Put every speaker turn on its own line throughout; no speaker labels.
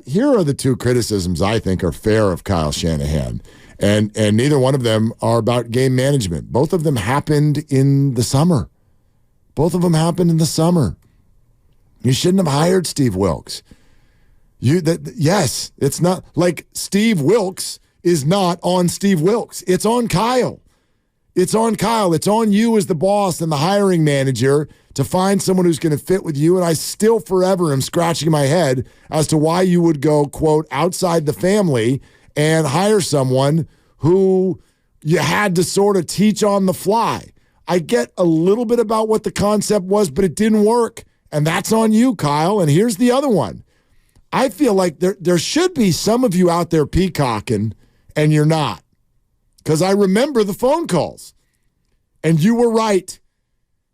Here are the two criticisms I think are fair of Kyle Shanahan, and neither one of them are about game management. Both of them happened in the summer. You shouldn't have hired Steve Wilks. Yes, it's not like Steve Wilks is not on Steve Wilks. It's on Kyle. It's on Kyle. It's on you as the boss and the hiring manager to find someone who's going to fit with you. And I still forever am scratching my head as to why you would go, quote, outside the family and hire someone who you had to sort of teach on the fly. I get a little bit about what the concept was, but it didn't work. And that's on you, Kyle. And here's the other one. I feel like there should be some of you out there peacocking, and you're not. Because I remember the phone calls, and you were right.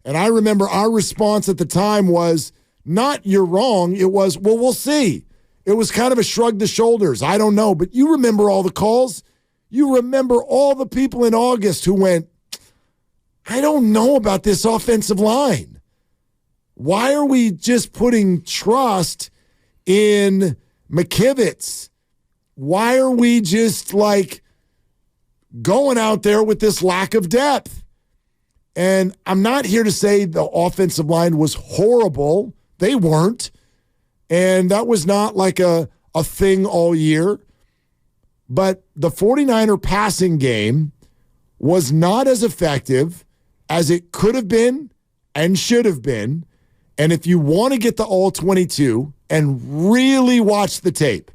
And I remember our response at the time was not you're wrong. It was, well, we'll see. It was kind of a shrug the shoulders. I don't know. But you remember all the calls. You remember all the people in August who went, I don't know about this offensive line. Why are we just putting trust in McKivitz? Why are we just going out there with this lack of depth? And I'm not here to say the offensive line was horrible. They weren't. And that was not like a thing all year. But the 49er passing game was not as effective as it could have been and should have been. And if you want to get the all 22 and really watch the tape,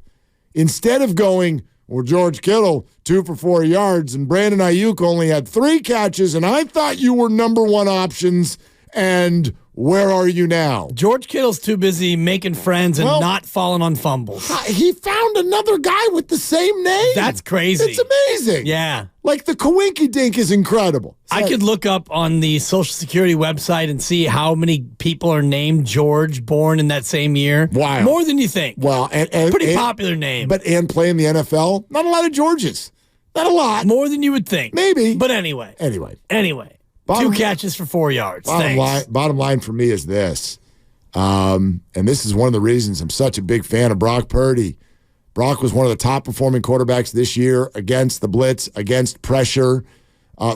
instead of going, well, George Kittle, 2 for 4 yards, and Brandon Ayuk only had 3 catches, and I thought you were number one options, and where are you now?
George Kittle's too busy making friends and not falling on fumbles.
He found another guy with the same name.
That's crazy.
It's amazing.
Yeah.
Like the Coinky Dink is incredible.
I could look up on the Social Security website and see how many people are named George born in that same year.
Wow.
More than you think.
Well, and
pretty popular name.
And play in the NFL, not a lot of Georges. Not a lot.
More than you would think.
Maybe.
But anyway.
Anyway.
2 catches for 4 yards.
Bottom line for me is this. And this is one of the reasons I'm such a big fan of Brock Purdy. Brock was one of the top-performing quarterbacks this year against the blitz, against pressure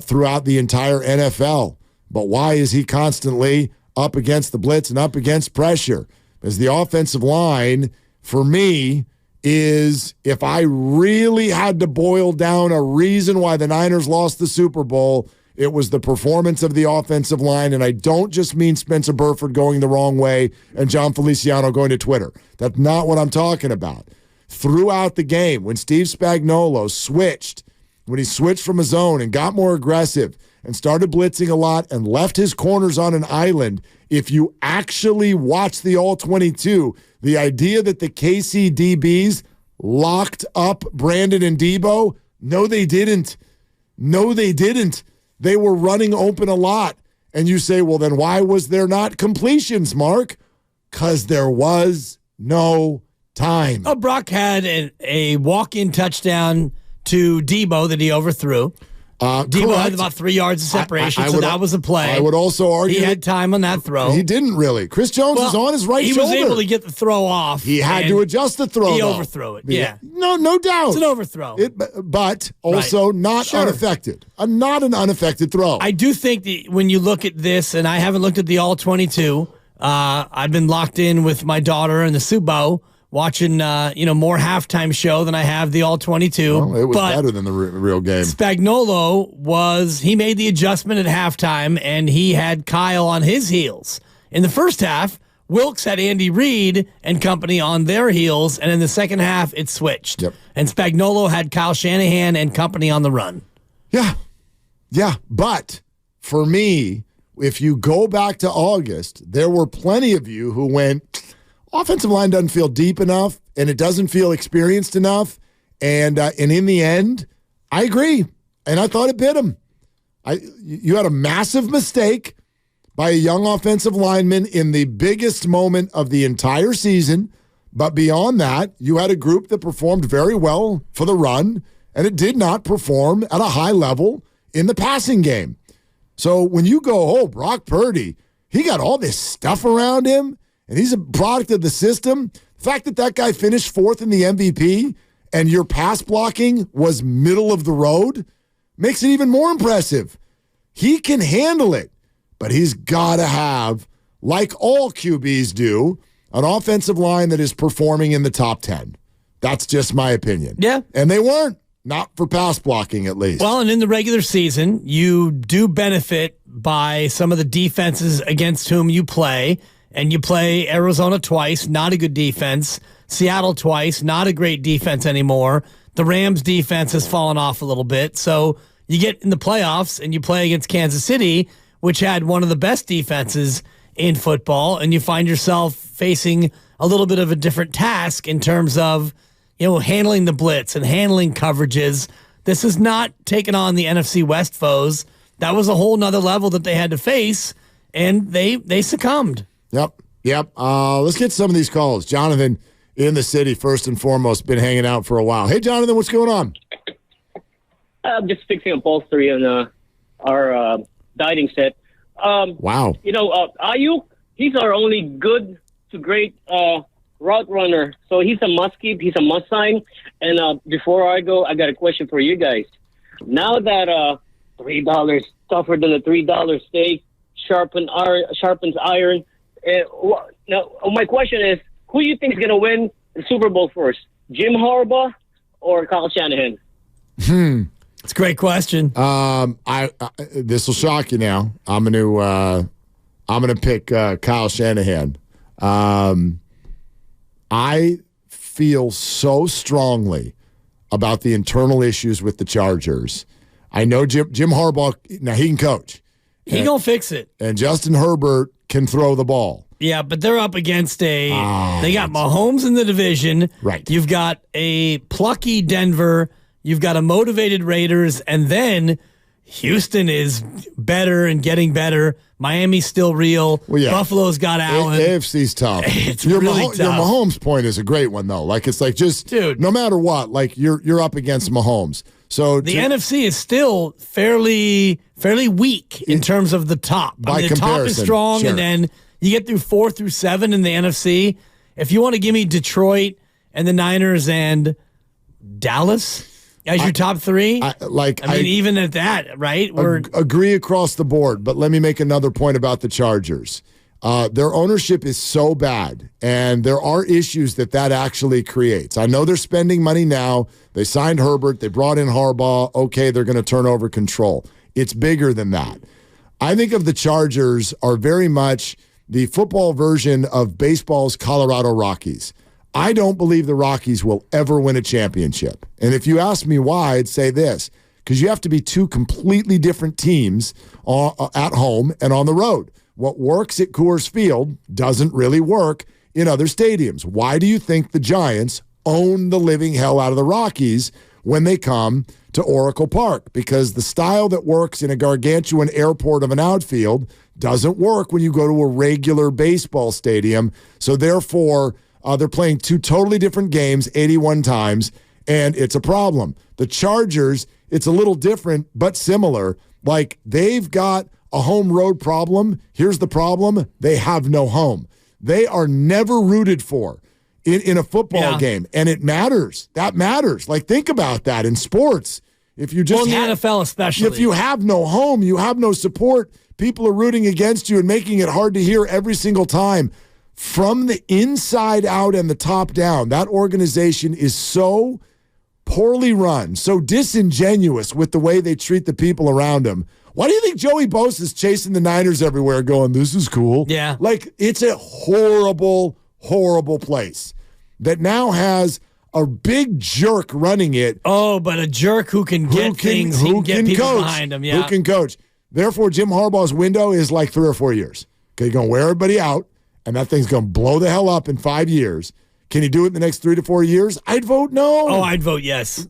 throughout the entire NFL. But why is he constantly up against the blitz and up against pressure? Because the offensive line, for me, is if I really had to boil down a reason why the Niners lost the Super Bowl, it was the performance of the offensive line, and I don't just mean Spencer Burford going the wrong way and John Feliciano going to Twitter. That's not what I'm talking about. Throughout the game, when Steve Spagnuolo switched, when he switched from a zone and got more aggressive and started blitzing a lot and left his corners on an island, if you actually watch the All-22, the idea that the KC DBs locked up Brandon and Debo, no, they didn't. No, they didn't. They were running open a lot. And you say, well, then why was there not completions, Mark? Because there was no time.
Oh, Brock had a walk-in touchdown to Debo that he overthrew. Debo
correct.
had about 3 yards of separation, so that was a play.
I would also argue
he had time on that throw.
He didn't really. Chris Jones was on his right shoulder.
He was able to get the throw off.
He had to adjust the throw.
He overthrew it, yeah.
No doubt.
It's an overthrow.
But also not unaffected. Not an unaffected throw.
I do think that when you look at this, and I haven't looked at the All-22, I've been locked in with my daughter and the Subo, watching more halftime show than I have the All-22.
Well, it was better than the real game.
Spagnuolo he made the adjustment at halftime, and he had Kyle on his heels. In the first half, Wilks had Andy Reid and company on their heels, and in the second half, it switched.
Yep.
And Spagnuolo had Kyle Shanahan and company on the run.
Yeah. But for me, if you go back to August, there were plenty of you who went, offensive line doesn't feel deep enough, and it doesn't feel experienced enough. And in the end, I agree. And I thought it bit him. You had a massive mistake by a young offensive lineman in the biggest moment of the entire season. But beyond that, you had a group that performed very well for the run, and it did not perform at a high level in the passing game. So when you go, Brock Purdy, he got all this stuff around him, and he's a product of the system. The fact that that guy finished 4th in the MVP and your pass blocking was middle of the road makes it even more impressive. He can handle it, but he's got to have, like all QBs do, an offensive line that is performing in the top 10. That's just my opinion.
Yeah.
And they weren't. Not for pass blocking, at least.
Well, and in the regular season, you do benefit by some of the defenses against whom you play. And you play Arizona twice, not a good defense. Seattle twice, not a great defense anymore. The Rams defense has fallen off a little bit. So you get in the playoffs and you play against Kansas City, which had one of the best defenses in football. And you find yourself facing a little bit of a different task in terms of, handling the blitz and handling coverages. This is not taking on the NFC West foes. That was a whole nother level that they had to face, and they succumbed.
Yep. Let's get some of these calls. Jonathan in the city, first and foremost, been hanging out for a while. Hey, Jonathan, what's going on?
I'm just fixing upholstery on our dining set.
Wow.
Ayuk, he's our only good to great route runner. So he's a must keep. He's a must sign. And before I go, I got a question for you guys. Now that $3 tougher than a $3 steak sharpens iron. Now my question is, who do you think is going to win the Super Bowl first? Jim Harbaugh or Kyle Shanahan?
It's a great question.
This will shock you now. I'm gonna pick Kyle Shanahan. I feel so strongly about the internal issues with the Chargers. I know Jim Harbaugh, now he can coach.
He gonna fix it.
And Justin Herbert can throw the ball.
Yeah, but they're up against they got Mahomes in the division.
Right.
You've got a plucky Denver. You've got a motivated Raiders. And then Houston is better and getting better. Miami's still real.
Well, yeah.
Buffalo's got Allen.
AFC's tough.
It's really tough.
Your Mahomes point is a great one, though. Like, it's like just,
dude,
no matter what, like you're up against Mahomes. So
the NFC is still fairly weak in terms of the top.
By
the
comparison,
top is strong,
sure.
And then you get through 4 through 7 in the NFC. If you want to give me Detroit and the Niners and Dallas as your top 3, I mean, even at that, right? We're
agree across the board. But let me make another point about the Chargers. Their ownership is so bad, and there are issues that actually creates. I know they're spending money now. They signed Herbert. They brought in Harbaugh. Okay, they're going to turn over control. It's bigger than that. I think of the Chargers are very much the football version of baseball's Colorado Rockies. I don't believe the Rockies will ever win a championship. And if you ask me why, I'd say this, because you have to be two completely different teams at home and on the road. What works at Coors Field doesn't really work in other stadiums. Why do you think the Giants own the living hell out of the Rockies when they come to Oracle Park? Because the style that works in a gargantuan airport of an outfield doesn't work when you go to a regular baseball stadium. So therefore, they're playing two totally different games 81 times, and it's a problem. The Chargers, it's a little different but similar. Like, they've got a home road problem. Here's the problem. They have no home. They are never rooted for in a football game, and it matters. That matters. Like, think about that in sports. If you just
in the NFL especially.
If you have no home, you have no support, people are rooting against you and making it hard to hear every single time. From the inside out and the top down, that organization is so poorly run, so disingenuous with the way they treat the people around them. Why do you think Joey Bosa is chasing the Niners everywhere going, this is cool?
Yeah.
Like, it's a horrible, horrible place that now has a big jerk running it.
Oh, but a jerk who can get things, who can get people
coach,
behind him. Yeah.
Who can coach. Therefore, Jim Harbaugh's window is like 3 or 4 years. Okay, you're going to wear everybody out, and that thing's going to blow the hell up in 5 years. Can he do it in the next 3 to 4 years? I'd vote no.
Oh, I'd vote yes.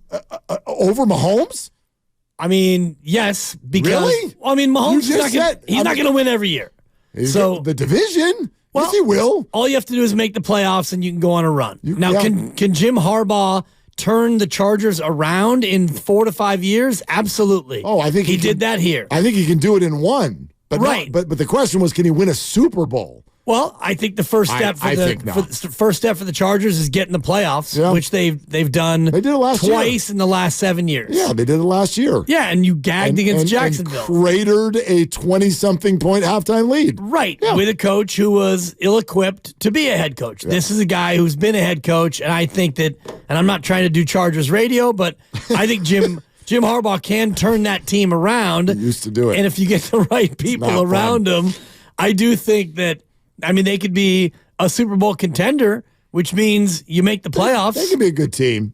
Over Mahomes?
I mean, yes, because
really?
I mean, Mahomes he's not going to win every year. So
the division,
well,
yes, he will.
All you have to do is make the playoffs, and you can go on a run. Can Jim Harbaugh turn the Chargers around in 4 to 5 years? Absolutely.
Oh, I think
he did that here.
I think he can do it in one. But
right.
But the question was, can he win a Super Bowl?
Well, I think the first step first step for the Chargers is getting the playoffs, which they've done.
They did it last
twice in the last 7 years.
Yeah, they did it last year.
Yeah, and you gagged against Jacksonville.
And cratered a 20-something point halftime lead.
Right, with a coach who was ill-equipped to be a head coach. Yeah. This is a guy who's been a head coach, and I think that, and I'm not trying to do Chargers radio, but I think Jim Harbaugh can turn that team around.
He used to do it.
And if you get the right people around him, I do think that, they could be a Super Bowl contender, which means you make the playoffs.
They could be a good team.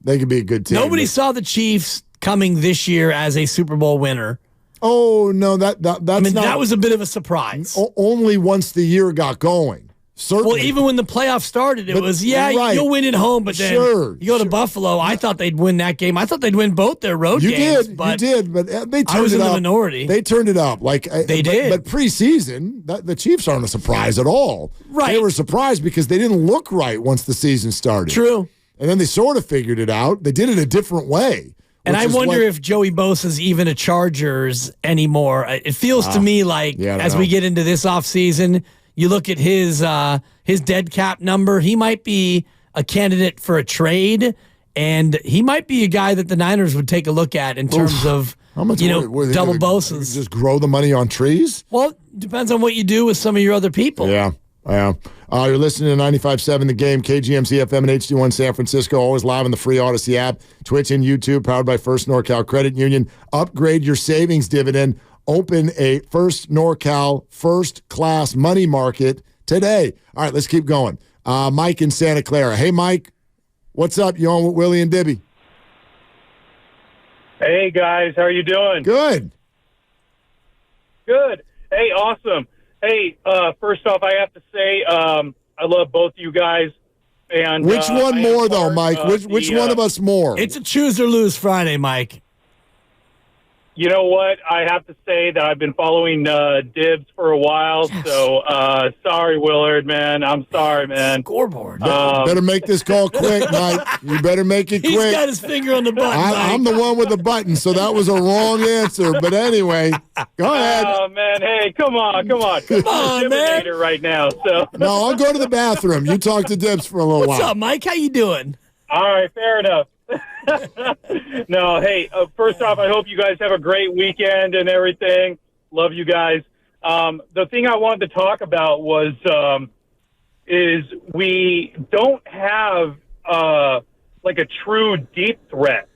Nobody saw the Chiefs coming this year as a Super Bowl winner.
Oh, no, that's not.
That was a bit of a surprise.
Only once the year got going. Certainly.
Well, even when the playoffs started, you'll win at home, but then you go to Buffalo. I thought they'd win that game. I thought they'd win both their road games.
You did, but they turned it up.
I was in the minority.
They turned it up.
They did.
But preseason, the Chiefs aren't a surprise at all.
Right.
They were surprised because they didn't look right once the season started.
True.
And then they sort of figured it out. They did it a different way.
And I wonder if Joey Bosa's even a Chargers anymore. It feels to me like as we get into this offseason, you look at his dead cap number, he might be a candidate for a trade, and he might be a guy that the Niners would take a look at in terms of
how much
double Bosa's.
Just grow the money on trees?
Well, depends on what you do with some of your other people.
Yeah. You're listening to 95.7 The Game, KGMZ FM and HD1 San Francisco, always live on the free Odyssey app, Twitch and YouTube, powered by First NorCal Credit Union. Upgrade your savings dividend. Open a First NorCal first-class money market today. All right, let's keep going. Mike in Santa Clara. Hey, Mike. What's up? You on with Willie and Dibby?
Hey, guys. How are you doing?
Good.
Hey, awesome. Hey, first off, I have to say I love both you guys. And
which one more, though, Mike? Which one of us more?
It's a choose or lose Friday, Mike.
You know what? I have to say that I've been following Dibs for a while, so sorry, Willard, man. I'm sorry, man.
Scoreboard.
Better make this call quick, Mike. You better make it quick.
He's got his finger on the button,
I'm the one with the button, so that was a wrong answer. But anyway, go ahead.
Oh, man. Hey, come on.
Come on, man.
Right now, so.
No, I'll go to the bathroom. You talk to Dibs for a little while.
What's up, Mike? How you doing?
All right, fair enough. No, hey, first off, I hope you guys have a great weekend and everything. Love you guys. The thing I wanted to talk about was is we don't have like a true deep threat.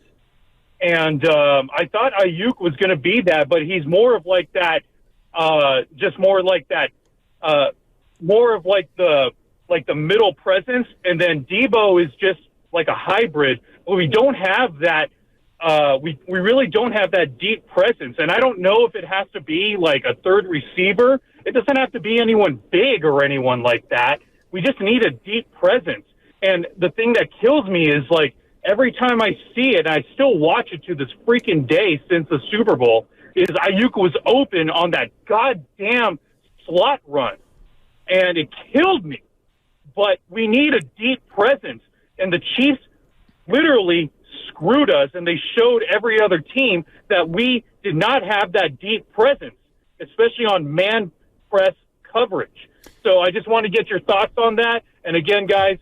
And I thought Ayuk was going to be that, but he's more of like that, just more like that, more of like the middle presence. And then Debo is just like a hybrid. But we don't have that. We really don't have that deep presence. And I don't know if it has to be like a third receiver. It doesn't have to be anyone big or anyone like that. We just need a deep presence. And the thing that kills me is like every time I see it, I still watch it to this freaking day since the Super Bowl, is Ayuk was open on that goddamn slot run. And it killed me. But we need a deep presence. And the Chiefs literally screwed us, and they showed every other team that we did not have that deep presence, especially on man press coverage. So I just want to get your thoughts on that. And again, guys,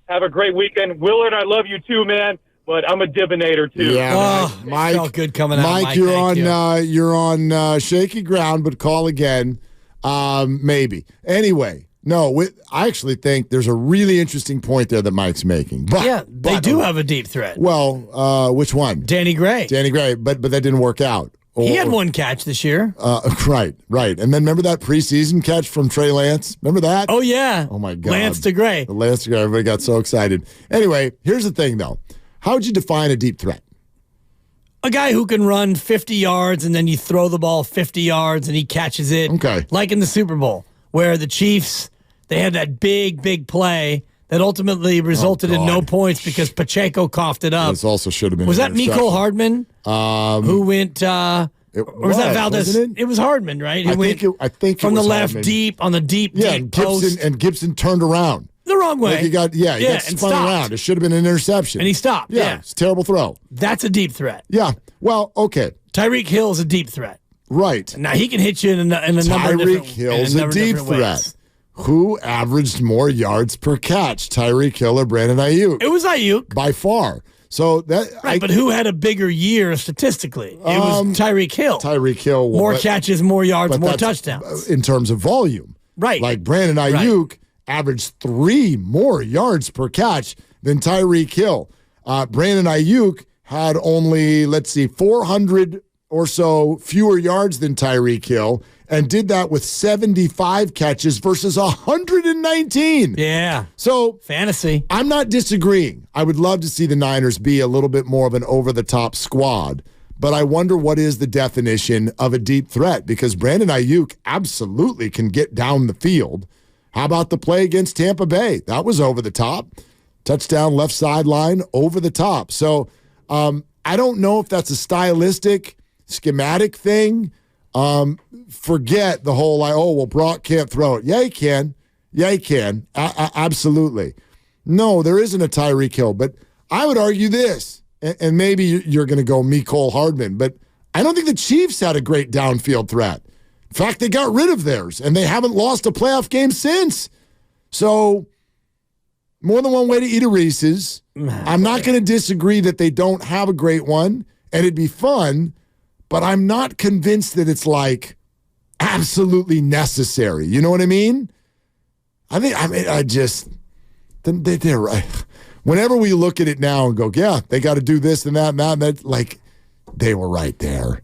have a great weekend. Willard, I love you too, man, but I'm a Dibinator too.
Yeah, Mike.
Felt good coming out,
Mike. You're on shaky ground, but call again, maybe. Anyway. No, I actually think there's a really interesting point there that Mike's making. But,
they do have a deep threat.
Well, which one?
Danny Gray.
But that didn't work out.
He had one catch this year.
Right. And then remember that preseason catch from Trey Lance? Remember that?
Oh, yeah.
Oh, my God.
Lance to Gray.
Lance to Gray. Everybody got so excited. Anyway, here's the thing, though. How would you define a deep threat?
A guy who can run 50 yards and then you throw the ball 50 yards and he catches it.
Okay.
Like in the Super Bowl, where the Chiefs, they had that big play that ultimatly resulted in no points because Pacheco coughed it up.
This also should have been.
Was that Mecole Hardman who went? Or was that Valdez? It was Hardman, right?
I think
from
it was
the left
Hardman.
deep on the deep
Gibson, and Gibson turned around
the wrong way.
Like he got spun around. It should have been an interception,
and he stopped. Yeah,
it's a terrible throw.
That's a deep threat.
Yeah. Well, okay.
Tyreek Hill's a deep threat.
Right.
Now he can hit you in a number of different ways.
Tyreek Hill's a deep threat. Who averaged more yards per catch, Tyreek Hill or Brandon Ayuk?
It was Ayuk.
By far. So that
Right, but who had a bigger year statistically? It was Tyreek Hill.
Tyreek Hill.
More catches, more yards, more touchdowns.
In terms of volume.
Right.
Like Brandon Ayuk averaged 3 more yards per catch than Tyreek Hill. Brandon Ayuk had only, 400 or so fewer yards than Tyreek Hill, and did that with 75 catches versus 119.
Yeah.
So
fantasy.
I'm not disagreeing. I would love to see the Niners be a little bit more of an over-the-top squad, but I wonder what is the definition of a deep threat, because Brandon Ayuk absolutely can get down the field. How about the play against Tampa Bay? That was over the top. Touchdown left sideline, over the top. So I don't know if that's a stylistic, schematic thing. Forget the whole, Brock can't throw it. Yeah, he can. Yeah, he can. Absolutely. No, there isn't a Tyreek Hill, but I would argue this, and maybe you're going to go Mecole Hardman, but I don't think the Chiefs had a great downfield threat. In fact, they got rid of theirs, and they haven't lost a playoff game since. So, more than one way to eat a Reese's. I'm not going to disagree that they don't have a great one, and it'd be fun, but I'm not convinced that it's absolutely necessary. You know what I mean? They're right. Whenever we look at it now and go, yeah, they got to do this and that and that, and that, they were right there.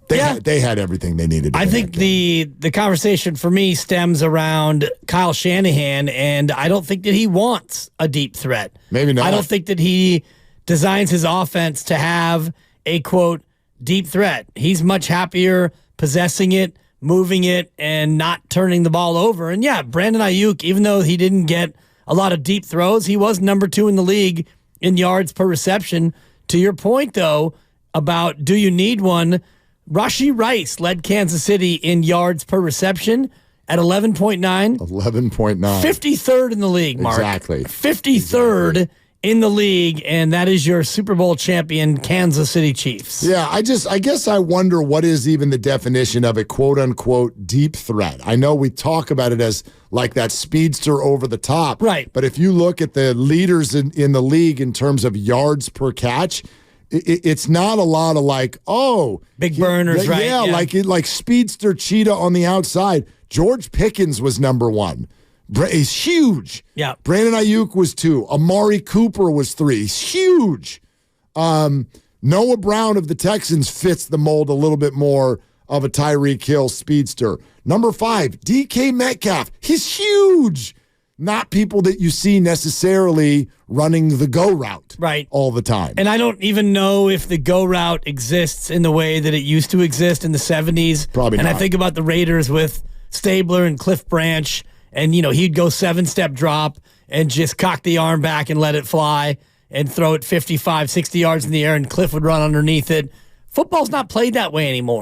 They had everything they needed.
I think the conversation for me stems around Kyle Shanahan, and I don't think that he wants a deep threat.
Maybe not.
I don't think that he designs his offense to have a, quote, deep threat. He's much happier possessing it, moving it, and not turning the ball over. And yeah, Brandon Ayuk, even though he didn't get a lot of deep throws, he was number 2 in the league in yards per reception. To your point, though, about do you need one, Rashee Rice led Kansas City in yards per reception at 11.9.
11.9.
53rd in the league, Mark.
Exactly.
53rd in the league, and that is your Super Bowl champion Kansas City Chiefs.
Yeah, I guess I wonder what is even the definition of a quote-unquote deep threat. I know we talk about it as that speedster over the top.
Right.
But if you look at the leaders in the league in terms of yards per catch, it's not a lot of
big burners, right?
Yeah, like speedster cheetah on the outside. George Pickens was number 1. He's huge.
Yeah.
Brandon Ayuk was 2. Amari Cooper was 3. He's huge. Noah Brown of the Texans fits the mold a little bit more of a Tyreek Hill speedster. Number 5, DK Metcalf. He's huge. Not people that you see necessarily running the go route all the time.
And I don't even know if the go route exists in the way that it used to exist in the 70s.
Probably not.
And I think about the Raiders with Stabler and Cliff Branch, and he'd go 7-step drop and just cock the arm back and let it fly and throw it 55, 60 yards in the air, and Cliff would run underneath it. Football's not played that way anymore.